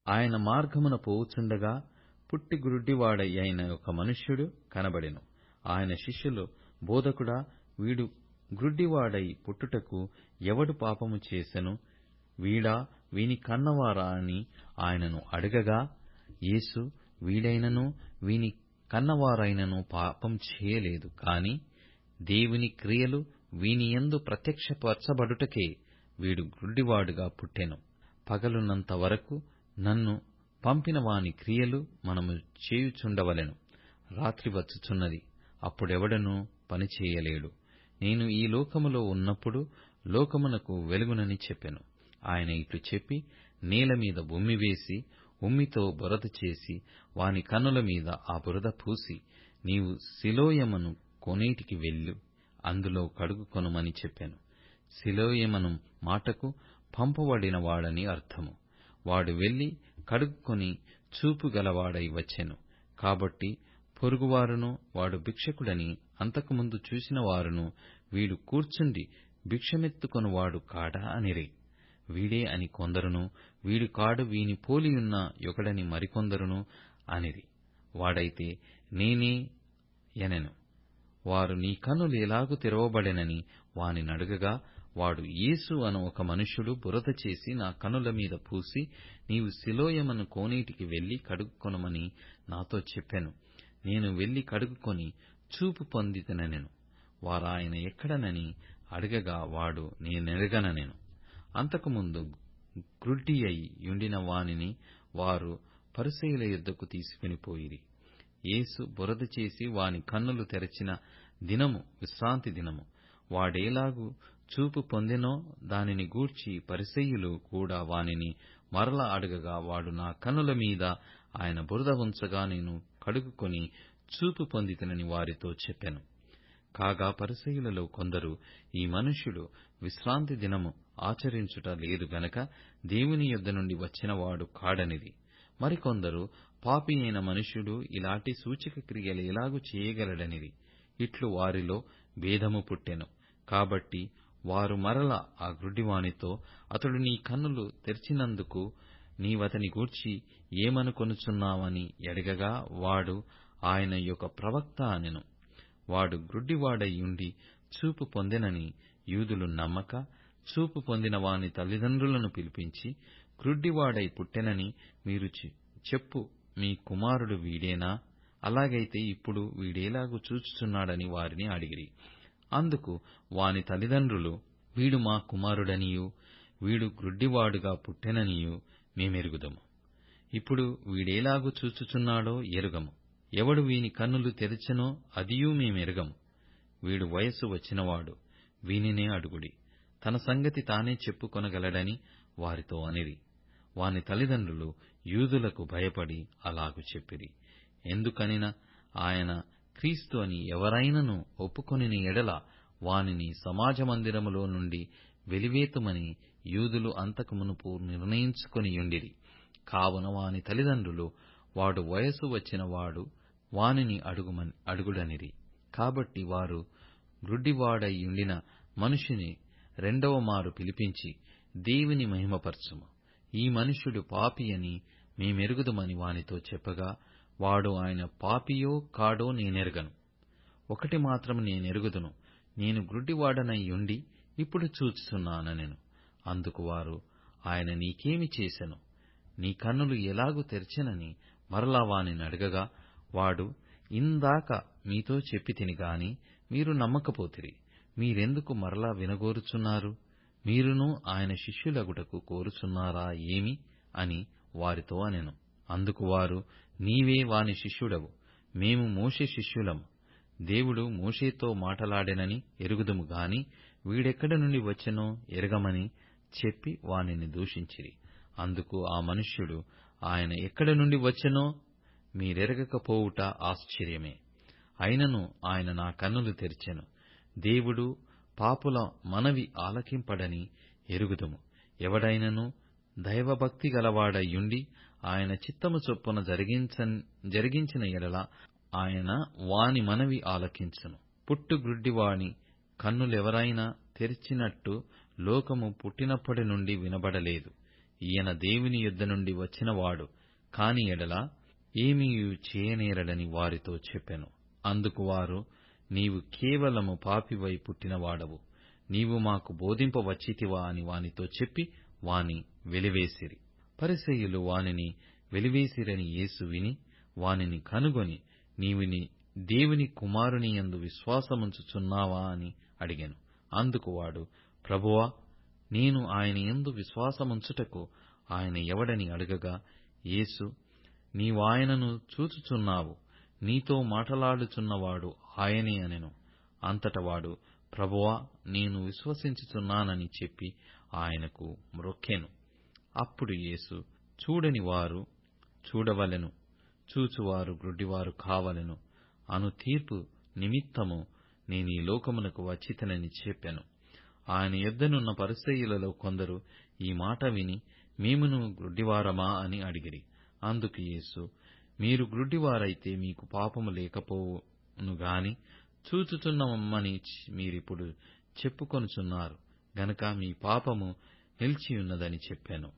ఆయన మార్గమున పోవుచుండగా పుట్టి గ్రుడ్డివాడైన ఒక మనుష్యుడు కనబడెను. ఆయన శిష్యులు, బోధకుడా, వీడు గ్రుడ్డివాడై పుట్టుటకు ఎవడు పాపము చేసెను? వీడా, వీని కన్నవారా అని ఆయనను అడగగా, యేసు, వీడైనను వీని కన్నవారైనను పాపం చేయలేదు కాని దేవుని క్రియలు వీనియందు ప్రత్యక్షపరచబడుటకే వీడు గ్రుడ్డివాడుగా పుట్టెను. పగలున్నంత వరకు నన్ను పంపిన వాని క్రియలు మనము చేయుచుండవలెను. రాత్రి వచ్చుచున్నది, అప్పుడెవడనూ పనిచేయలేడు. నేను ఈ లోకములో ఉన్నప్పుడు లోకమునకు వెలుగునని చెప్పెను. ఆయన ఇట్లు చెప్పి నేల మీద ఉమ్మి వేసి, ఉమ్మితో బురద చేసి, వాని కన్నుల మీద ఆ బురద పూసి, నీవు సిలోయమను కోనేటికి వెళ్ళు, అందులో కడుగుకొనుమని చెప్పెను. సిలోయమను మాటకు పంపబడిన వాడని అర్థము. వాడు వెళ్లి కడుగుకొని చూపు గలవాడై వచ్చెను. కాబట్టి పొరుగువారును, వాడు భిక్షకుడని అంతకుముందు చూసిన వారును, వీడు కూర్చుండి భిక్షమెత్తుకొనువాడు కాడా అనిరి. వీడే అని కొందరును, వీడు కాడు, వీని పోలియున్న యొకడని మరికొందరును అనిరి. వాడైతే నేనే యనెను. వారు, నీ కన్నులు ఎలాగు తెరవబడెనని వానినడగగా, వాడు, యేసు అను ఒక మనుష్యుడు బురద చేసి నా కన్నుల మీద పూసి, నీవు సిలోయమను కోనేటికి వెళ్లి కడుగుకొనుమని నాతో చెప్పెను. నేను వెళ్లి కడుగుకొని చూపు పొందితినెను. వారాయన ఎక్కడనని అడగగా, వాడు, నేనెరగననెను. అంతకుముందు గ్రుడ్డి అయి యుండిన వానిని వారు పరిసయ్యుల యొద్దకు తీసుకుని పోయిరి. యేసు బురద చేసి వాని కన్నులు తెరచిన దినము విశ్రాంతి దినము. వాడేలాగు చూపు పొందెనో దానిని గూర్చి పరిసయ్యులు కూడా వానిని మరల అడగగా, వాడు, నా కన్నుల మీద ఆయన బురద ఉంచగా నేను కడుగుకొని చూపు పొందితినని వారితో చెప్పెను. కాగా పరిసయ్యులలో కొందరు, ఈ మనుష్యుడు విశ్రాంతి దినము ఆచరించుట లేదు గనక దేవుని యొద్ద నుండి వచ్చినవాడు కాడనిది. మరికొందరు, పాపి అయిన మనుష్యుడు ఇలాంటి సూచక క్రియలు ఎలాగు చేయగలడనిది. ఇట్లు వారిలో భేదము పుట్టెను. కాబట్టి వారు మరల ఆ గ్రుడ్డివానితో, అతడు నీ కన్నులు తెరిచినందుకు నీవతని గూర్చి ఏమనుకొనుచున్నావని అడగగా, వాడు, ఆయన యొక్క ప్రవక్త అనెను. వాడు గ్రుడ్డివాడై యుండి చూపు పొందెనని యూదులు నమ్మక, చూపు పొందిన వాని తల్లిదండ్రులను పిలిపించి, గ్రుడ్డివాడై పుట్టెనని మీరు చెప్పు మీ కుమారుడు వీడేనా? అలాగైతే ఇప్పుడు వీడేలాగు చూచుచున్నాడని వారిని అడిగిరి. అందుకు వాని తల్లిదండ్రులు, వీడు మా కుమారుడనియూ, వీడు గ్రుడ్డివాడుగా పుట్టెననియూ మేమెరుగుదము. ఇప్పుడు వీడేలాగు చూచుచున్నాడో ఎరుగము. ఎవడు వీని కన్నులు తెరచెనో అదియూ మేమెరుగము. వీడు వయస్సు వచ్చినవాడు, వీనినే అడుగుడి, తన సంగతి తానే చెప్పుకొనగలడని వారితో అనిరి. వాని తల్లిదండ్రులు యూదులకు భయపడి అలాగు చెప్పిరి. ఎందుకనిన ఆయన క్రీస్తు అని ఎవరైనను ఒప్పుకొనిన ఎడల వానిని సమాజ మందిరములో నుండి వెలివేతుమని యూదులు అంతకు మునుపు నిర్ణయించుకొనియుండిరి. కావున వాని తల్లిదండ్రులు, వాడు వయస్సు వచ్చిన వాడు, వానిని అడుగుడనిరి. కాబట్టి వారు గ్రుడ్డివాడై యుండిన మనుషుని రెండవ మారు పిలిపించి, దేవుని మహిమపరచుము, ఈ మనుష్యుడు పాపి అని మేమెరుగుదుమని వానితో చెప్పగా, వాడు, ఆయన పాపియో కాడో నేనెరగను. ఒకటి మాత్రం నేనెరుగుదును, నేను గ్రుడ్డివాడనై యుండి ఇప్పుడు చూచుచున్నాననెను. అందుకు వారు, ఆయన నీకేమి చేసెను? నీ కన్నులు ఎలాగు తెరచెనని మరలా వానినడగగా, వాడు, ఇందాక మీతో చెప్పితిని గాని మీరు నమ్మకపోతిరి. మీరెందుకు మరలా వినగోరుచున్నారు? మీరును ఆయన శిష్యులగుటకు కోరుచున్నారా ఏమి అని వారితో అనెను. అందుకు వారు, నీవే వాని శిష్యుడవు, మేము మోషే శిష్యులము. దేవుడు మోషేతో మాటలాడెనని ఎరుగుదుము గాని వీడెక్కడ నుండి వచ్చెనో ఎరగమని చెప్పి వానిని దూషించిరి. అందుకు ఆ మనుష్యుడు, ఆయన ఎక్కడ నుండి వచ్చెనో మీరెరగకపోవుట ఆశ్చర్యమే. అయినను ఆయన నా కన్నులు తెరిచెను. దేవుడు పాపుల మనవి ఆలకింపడని ఎరుగుదుము. ఎవడైనను దైవభక్తి గలవాడయ్యుండి ఆయన చిత్తము చొప్పున జరిగించిన ఎడల ఆయన వాని మనవి ఆలకించును. పుట్టు గ్రుడ్డివాని కన్నులెవరైనా తెరిచినట్టు లోకము పుట్టినప్పటి నుండి వినబడలేదు, ఈయన దేవుని యొద్ద నుండి వచ్చినవాడు కాని ఎడల ఏమీయూ చేయనేరడని వారితో చెప్పెను. అందుకు వారు, నీవు కేవలము పాపివై పుట్టినవాడవు, నీవు మాకు బోధింపవచ్చితివా అని వానితో చెప్పి వాని వెలివేసిరి. పరిసయ్యులు వానిని వెలివేసిరని యేసు విని వానిని కనుగొని, నీవు దేవుని కుమారుని యందు విశ్వాసముంచుచున్నావా అని అడిగెను. అందుకు వాడు, ప్రభువా, నేను ఆయన యందు విశ్వాసముంచుటకు ఆయన ఎవడని అడగగా, యేసు, నీవాయనను చూచుచున్నావు, నీతో మాటలాడుచున్నవాడు ఆయనే అనెను. అంతట వాడు, ప్రభువా, నేను విశ్వసించుచున్నానని చెప్పి ఆయనకు మ్రొక్కెను. అప్పుడు యేసు, చూడని వారు చూడవలెను, చూచువారు గ్రుడ్డివారు కావలెను అను తీర్పు నిమిత్తము నేనీ లోకమునకు వచ్చితినని చెప్పెను. ఆయన యొద్దనున్న పరిసయ్యులలో కొందరు ఈ మాట విని, మేమును గ్రుడ్డివారమా అని అడిగిరి. అందుకు యేసు, మీరు గ్రుడ్డివారైతే మీకు పాపము లేకపోవునుగాని చూచుచున్నామని మీరిప్పుడు చెప్పుకొనుచున్నారు గనుక మీ పాపము నిలిచియున్నదని చెప్పెను.